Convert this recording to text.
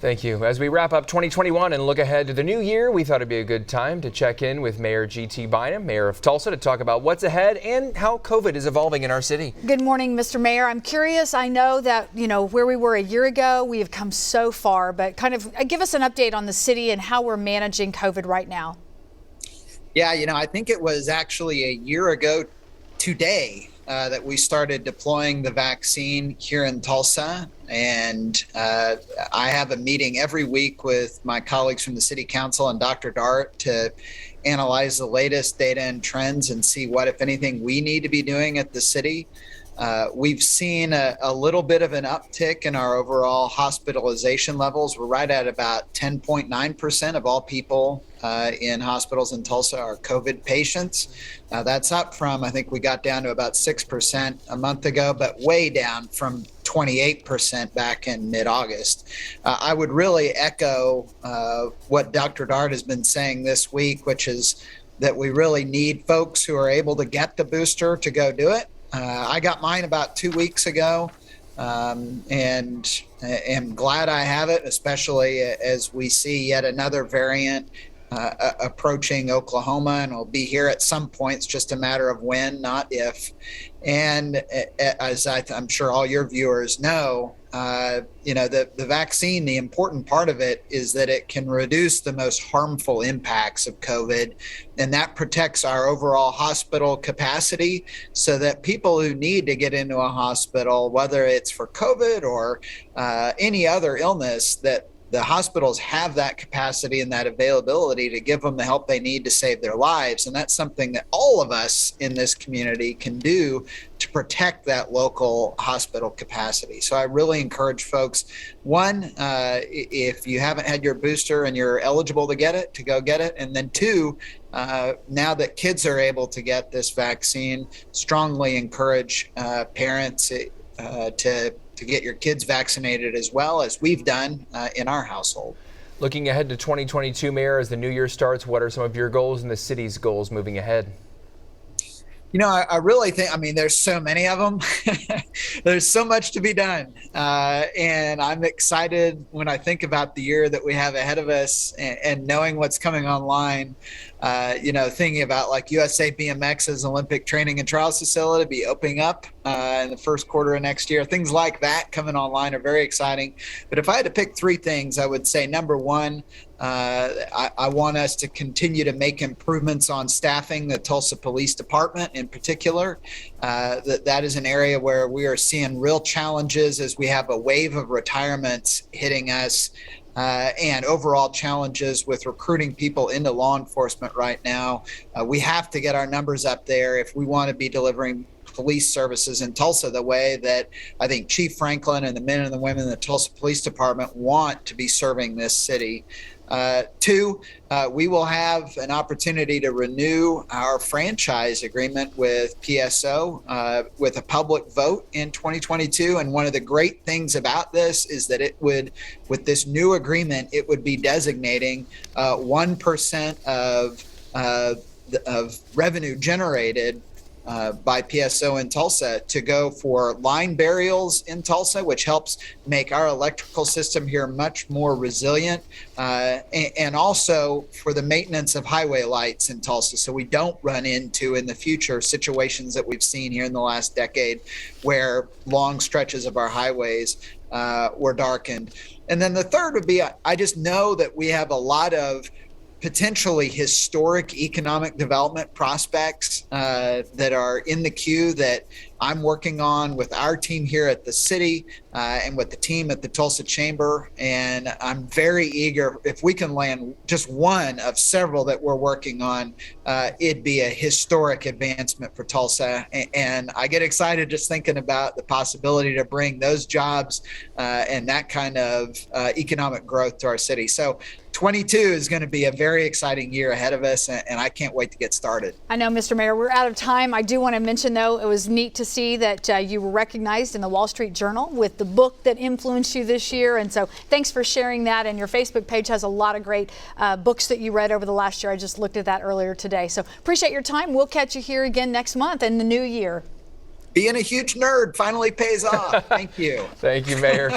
Thank you. As we wrap up 2021 and look ahead to the new year, we thought it'd be a good time to check in with Mayor G.T. Bynum, Mayor of Tulsa, to talk about what's ahead and how COVID is evolving in our city. Good morning, Mr. Mayor. I'm curious. I know that, where we were a year ago, we have come so far, but kind of give us an update on the city and how we're managing COVID right now. Yeah, I think it was actually a year ago today that we started deploying the vaccine here in Tulsa. And I have a meeting every week with my colleagues from the city council and Dr. Dart to analyze the latest data and trends and see what, if anything, we need to be doing at the city. We've seen a little bit of an uptick in our overall hospitalization levels. We're right at about 10.9% of all people in hospitals in Tulsa are COVID patients. That's up from, I think we got down to about 6% a month ago, but way down from 28% back in mid-August. I would really echo what Dr. Dart has been saying this week, which is that we really need folks who are able to get the booster to go do it. I got mine about 2 weeks ago, and am glad I have it, especially as we see yet another variant approaching Oklahoma, and will be here at some point. It's just a matter of when, not if. And as I'm sure all your viewers know, the vaccine, the important part of it is that it can reduce the most harmful impacts of COVID, and that protects our overall hospital capacity so that people who need to get into a hospital, whether it's for COVID or any other illness, that the hospitals have that capacity and that availability to give them the help they need to save their lives. And that's something that all of us in this community can do to protect that local hospital capacity. So I really encourage folks, one, if you haven't had your booster and you're eligible to get it, to go get it. And then two, now that kids are able to get this vaccine, strongly encourage parents to get your kids vaccinated as well, as we've done in our household. Looking ahead to 2022, Mayor, as the new year starts, what are some of your goals and the city's goals moving ahead? I really think, there's so many of them. There's so much to be done. And I'm excited when I think about the year that we have ahead of us and knowing what's coming online. Thinking about like USA BMX's Olympic Training and Trials Facility be opening up in the first quarter of next year. Things like that coming online are very exciting. But if I had to pick three things, I would say number one, I want us to continue to make improvements on staffing the Tulsa Police Department in particular. That is an area where we are seeing real challenges as we have a wave of retirements hitting us. And overall challenges with recruiting people into law enforcement right now. We have to get our numbers up there if we want to be delivering police services in Tulsa the way that I think Chief Franklin and the men and the women in the Tulsa Police Department want to be serving this city. Two, we will have an opportunity to renew our franchise agreement with PSO with a public vote in 2022. And one of the great things about this is that it would, with this new agreement, it would be designating 1% of revenue generated by PSO in Tulsa to go for line burials in Tulsa, which helps make our electrical system here much more resilient, and also for the maintenance of highway lights in Tulsa, so we don't run into in the future situations that we've seen here in the last decade where long stretches of our highways were darkened. And then the third would be, I just know that we have a lot of potentially historic economic development prospects that are in the queue that I'm working on with our team here at the city and with the team at the Tulsa Chamber. And I'm very eager, if we can land just one of several that we're working on, it'd be a historic advancement for Tulsa. And I get excited just thinking about the possibility to bring those jobs and that kind of economic growth to our city. So 22 is going to be a very exciting year ahead of us, and I can't wait to get started. I know, Mr. Mayor, we're out of time. I do want to mention, though, it was neat to see that you were recognized in the Wall Street Journal with the book that influenced you this year. And so thanks for sharing that. And your Facebook page has a lot of great books that you read over the last year. I just looked at that earlier today. So appreciate your time. We'll catch you here again next month in the new year. Being a huge nerd finally pays off. Thank you. Thank you, Mayor.